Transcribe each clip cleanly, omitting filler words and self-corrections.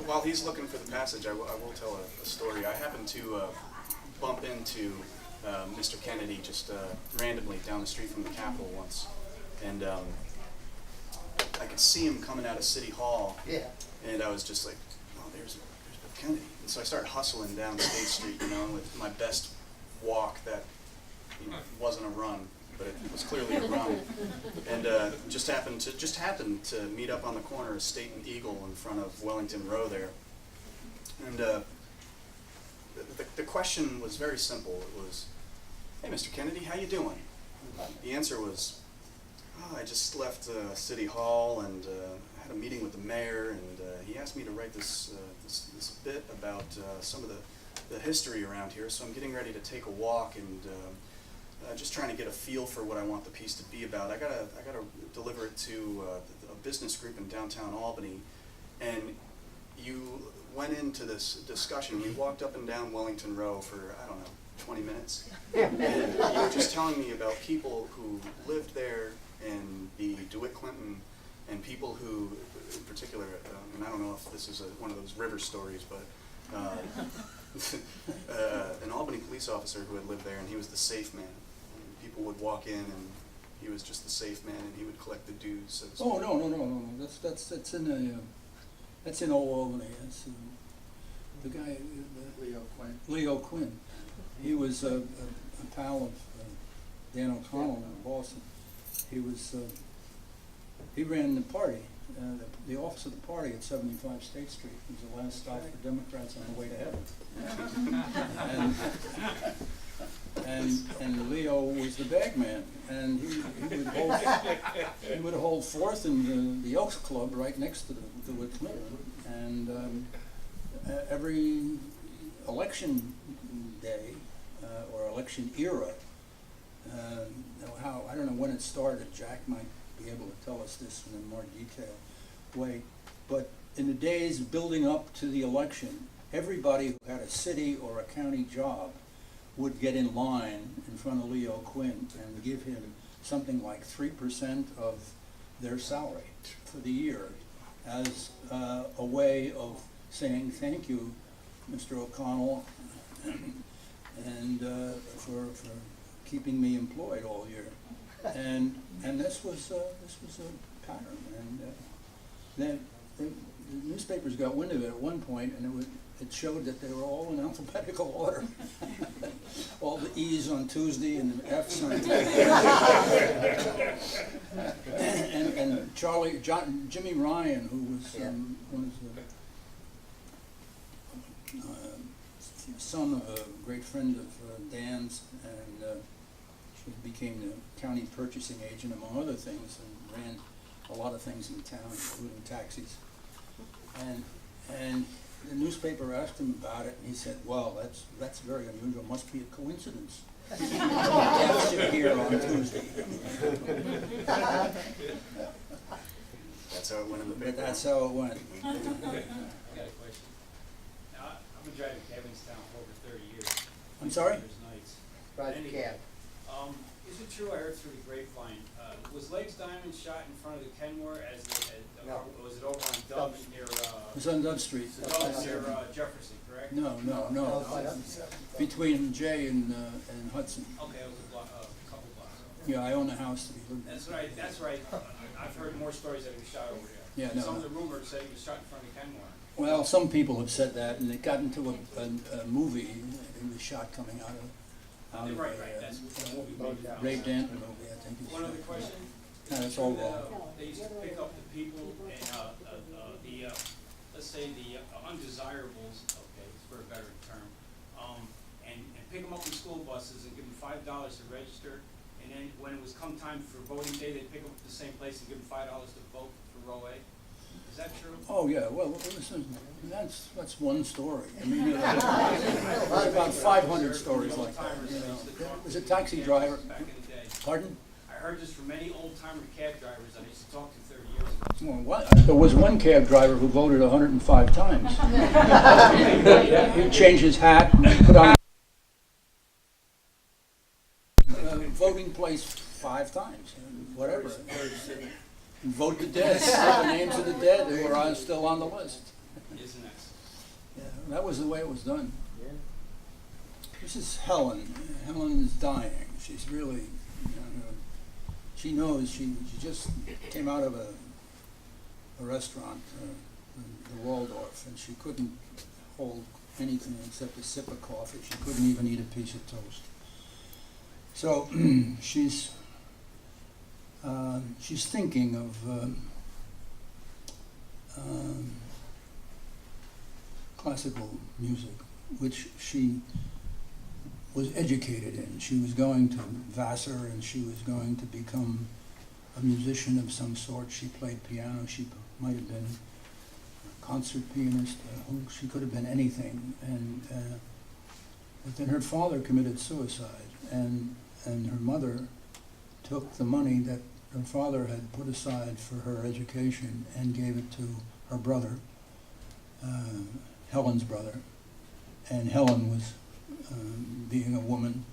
while he's looking for the passage, I will tell a story. I happened to bump into Mr. Kennedy just randomly down the street from the Capitol once, and I could see him coming out of City Hall, and I was just like, oh, there's Bill Kennedy. And so I started hustling down State Street, with my best walk that wasn't a run, but it was clearly a run, and just happened to meet up on the corner of State and Eagle in front of Wellington Row there, and the question was very simple. It was, "Hey, Mr. Kennedy, how you doing?" The answer was, "Oh, I just left City Hall and had a meeting with the mayor, and he asked me to write this bit about some of the history around here. So I'm getting ready to take a walk and just trying to get a feel for what I want the piece to be about. I gotta deliver it to a business group in downtown Albany." And you went into this discussion. We walked up and down Wellington Row for, I don't know, 20 minutes. And you were just telling me about people who lived there and the DeWitt Clinton, and people who, in particular, and I don't know if this is one of those river stories, but an Albany police officer who had lived there, and he was the safe man. And people would walk in, and he was just the safe man, and he would collect the dues. So to speak. Oh, no. That's in Old Albany. That's the guy, Leo Quinn. He was a pal of Dan O'Connell in Boston. He ran the party, the office of the party at 75 State Street. It was the last stop for Democrats on the way to heaven. And Leo was the bag man, and he would hold forth in the Elks Club right next to the Clinton. And every election day or election era, I don't know when it started. Jack might be able to tell us this in a more detailed way, but in the days building up to the election, everybody who had a city or a county job would get in line in front of Leo Quinn and give him something like 3% of their salary for the year as a way of saying thank you, Mr. O'Connell, and for keeping me employed all year. And this was a pattern, and then the newspapers got wind of it at one point, and it showed that they were all in alphabetical order. All the E's on Tuesday and the F's on Tuesday. and Jimmy Ryan, who was one of the son of a great friend of Dan's, and he became the county purchasing agent, among other things, and ran a lot of things in town, including taxis. And the newspaper asked him about it, and he said, "Well, that's very unusual. Must be a coincidence. That's here on Tuesday." That's how it went in the paper. But that's how it went. I got a question. Now, I've been driving cabins down for over 30 years. I'm sorry? Nights. Drive a cab. Is it true, I heard through the grapevine, was Legs Diamond shot in front of the Kenmore No. or was it over on Dove near, It was on Dove Street. Dove near Jefferson, correct? No. Between Jay and Hudson. Okay, it was a couple blocks. Yeah, I own a house to be lived in. That's right. I've heard more stories that he was shot over there. Yeah, no. Some of the rumors said he was shot in front of the Kenmore. Well, some people have said that, and it got into a movie. He was shot coming out of Right, that's the movie. Ray Danton movie, I think. One other question? No, that's all wrong. They used to pick up the people and let's say the undesirables, okay, for a better term, and pick them up in school buses and give them $5 to register, and then when it was come time for voting day, they'd pick them up at the same place and give them $5 to vote for row A. Is that true? Oh, yeah, well, listen, that's one story. I mean, there's about 500 stories like that, you know. There's a taxi driver. Back in the day. Pardon? I heard this from many old-timer cab drivers that I used to talk to 30 years ago. Well, what? There was one cab driver who voted 105 times. He'd change his hat and put on voting place 5 times, whatever. Vote the dead. The names of the dead who are still on the list. Isn't that that was the way it was done. Yeah. This is Helen. Helen is dying. She's really, she knows she just came out of a restaurant, the Waldorf, and she couldn't hold anything except a sip of coffee. She couldn't even eat a piece of toast. So she's thinking of classical music, which she was educated in. She was going to Vassar, and she was going to become a musician of some sort. She played piano. She might have been a concert pianist. She could have been anything. And but then her father committed suicide, and her mother took the money that her father had put aside for her education and gave it to her brother, Helen's brother. And Helen was, being a woman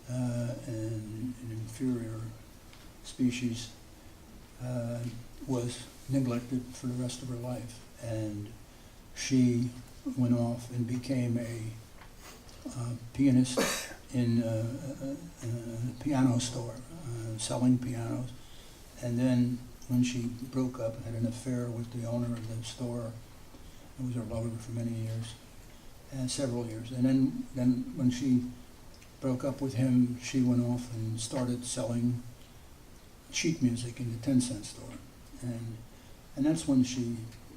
and an inferior species, was neglected for the rest of her life. And she went off and became a pianist in a piano store, selling pianos. And then when she broke up, had an affair with the owner of the store, who was her lover for many years, and several years. And then when she broke up with him, she went off and started selling sheet music in the 10-cent store. And that's when she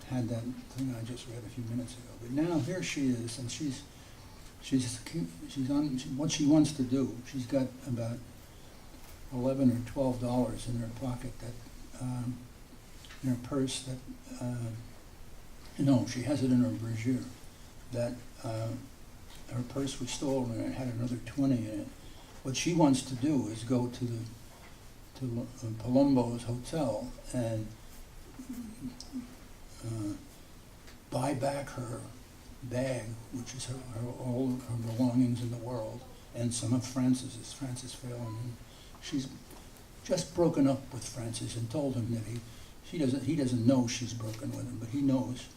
had that thing I just read a few minutes ago. But now here she is, and she's on what she wants to do. She's got about $11 or $12 in her pocket, that in her purse, that no, she has it in her brassiere, that her purse was stolen and it had another 20 in it. What she wants to do is go to Poulopoulos hotel and buy back her bag, which is all her belongings in the world, and some of Francis's. Francis Phelan. And she's just broken up with Francis and told him that he doesn't know she's broken with him, but he knows.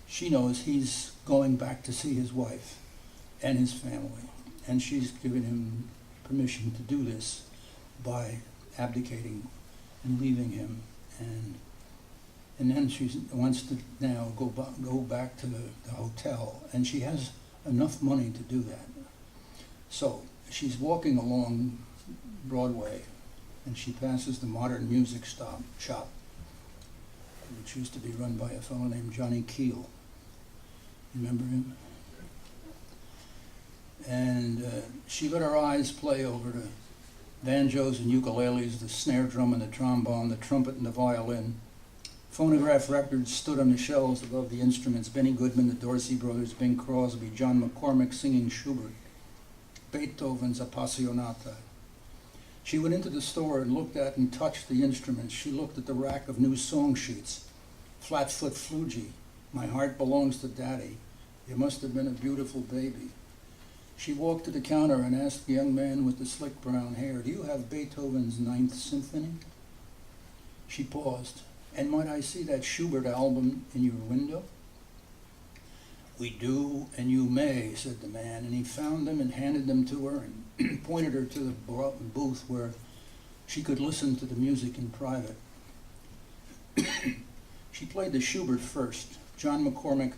She knows he's going back to see his wife and his family, and she's given him permission to do this by abdicating and leaving him, and then she wants to now go back to the hotel, and she has enough money to do that. So she's walking along Broadway, and she passes the Modern Music shop, which used to be run by a fellow named Johnny Keel. Remember him? And she let her eyes play over the banjos and ukuleles, the snare drum and the trombone, the trumpet and the violin. Phonograph records stood on the shelves above the instruments. Benny Goodman, the Dorsey Brothers, Bing Crosby, John McCormick singing Schubert, Beethoven's Appassionata. She went into the store and looked at and touched the instruments. She looked at the rack of new song sheets. Flatfoot Flugie, My Heart Belongs to Daddy. You must have been a beautiful baby. She walked to the counter and asked the young man with the slick brown hair, "Do you have Beethoven's Ninth Symphony?" She paused. "And might I see that Schubert album in your window?" "We do, and you may," said the man, and he found them and handed them to her and pointed her to the booth where she could listen to the music in private. She played the Schubert first, John McCormick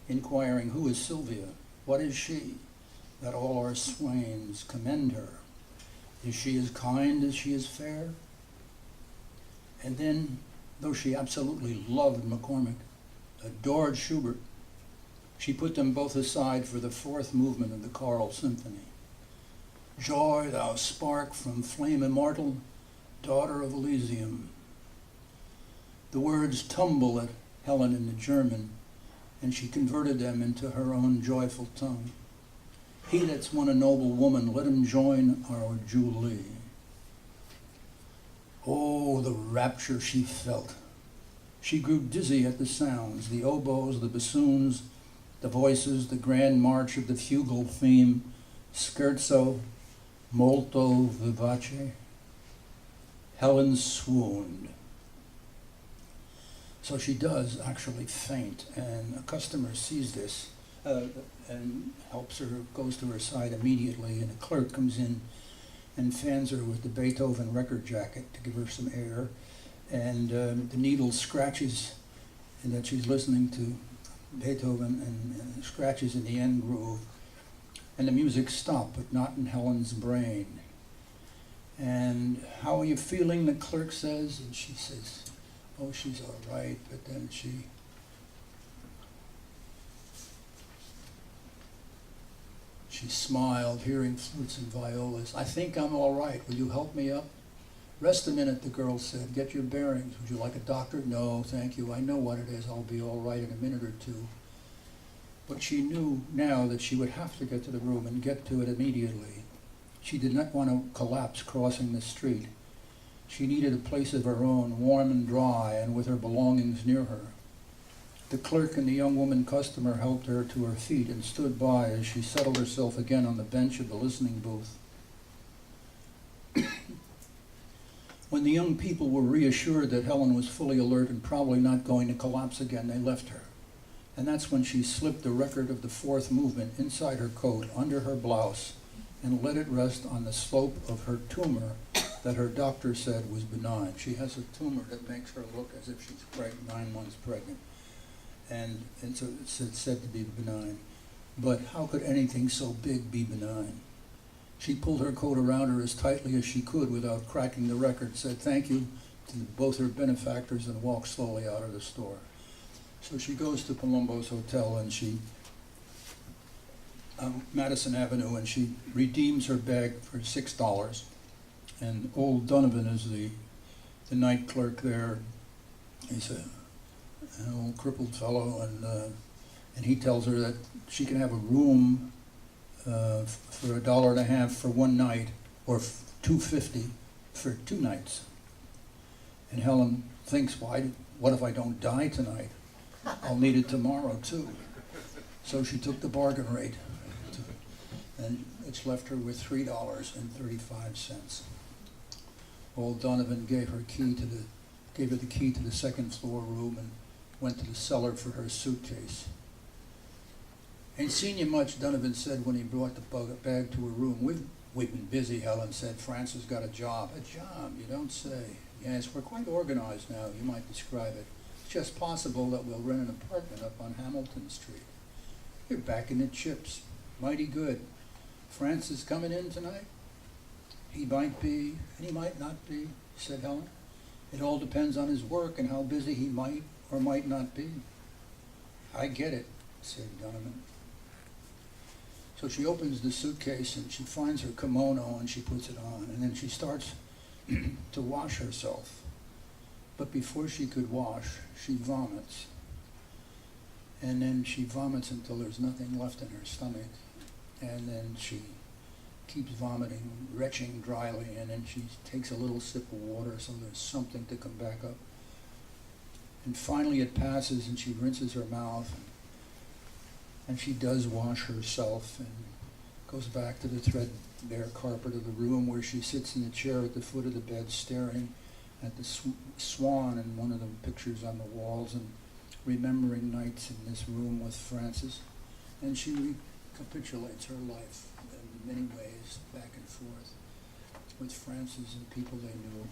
inquiring, "Who is Sylvia? What is she? That all our swains commend her. Is she as kind as she is fair?" And then, though she absolutely loved McCormick, adored Schubert, she put them both aside for the fourth movement of the choral symphony. "Joy, thou spark from flame immortal, daughter of Elysium." The words tumble at Helen in the German, and she converted them into her own joyful tongue. "He that's won a noble woman, let him join our Julie." Oh, the rapture she felt. She grew dizzy at the sounds, the oboes, the bassoons, the voices, the grand march of the fugal theme, scherzo, molto vivace. Helen swooned. So she does actually faint, and a customer sees this and helps her, goes to her side immediately, and a clerk comes in and fans her with the Beethoven record jacket to give her some air, and the needle scratches, and that she's listening to Beethoven, and scratches in the end groove, and the music stopped, but not in Helen's brain. And how are you feeling, the clerk says, and she says, oh, she's all right, but then she smiled, hearing flutes and violas. I think I'm all right. Will you help me up? Rest a minute, the girl said. Get your bearings. Would you like a doctor? No, thank you. I know what it is. I'll be all right in a minute or two. But she knew now that she would have to get to the room and get to it immediately. She did not want to collapse crossing the street. She needed a place of her own, warm and dry, and with her belongings near her. The clerk and the young woman customer helped her to her feet and stood by as she settled herself again on the bench of the listening booth. When the young people were reassured that Helen was fully alert and probably not going to collapse again, they left her. And that's when she slipped the record of the fourth movement inside her coat, under her blouse, and let it rest on the slope of her tumor that her doctor said was benign. She has a tumor that makes her look as if she's 9 months pregnant. And so it's said to be benign. But how could anything so big be benign? She pulled her coat around her as tightly as she could without cracking the record, said thank you to both her benefactors, and walked slowly out of the store. So she goes to Palumbo's Hotel, and she, Madison Avenue, and she redeems her bag for $6. And old Donovan is the night clerk there. He's an old crippled fellow, and he tells her that she can have a room for $1.50 for one night, or $2.50 for 2 nights. And Helen thinks, what if I don't die tonight? I'll need it tomorrow too. So she took the bargain rate, and it's left her with $3.35. Old Donovan gave her the key to the second floor room and went to the cellar for her suitcase. Ain't seen you much, Donovan said when he brought the bag to her room. We've been busy, Helen said. Francis got a job. A job, you don't say. Yes, we're quite organized now, you might describe it. It's just possible that we'll rent an apartment up on Hamilton Street. You're back in the chips. Mighty good. Francis coming in tonight? He might be, and he might not be, said Helen. It all depends on his work and how busy he might or might not be. I get it, said Donovan. So she opens the suitcase and she finds her kimono and she puts it on, and then she starts to wash herself. But before she could wash, she vomits. And then she vomits until there's nothing left in her stomach. And then she keeps vomiting, retching dryly, and then she takes a little sip of water so there's something to come back up. And finally it passes and she rinses her mouth, and she does wash herself and goes back to the threadbare carpet of the room, where she sits in the chair at the foot of the bed staring at the swan in one of the pictures on the walls and remembering nights in this room with Francis. And she recapitulates her life in many ways, back and forth, with Francis and people they knew.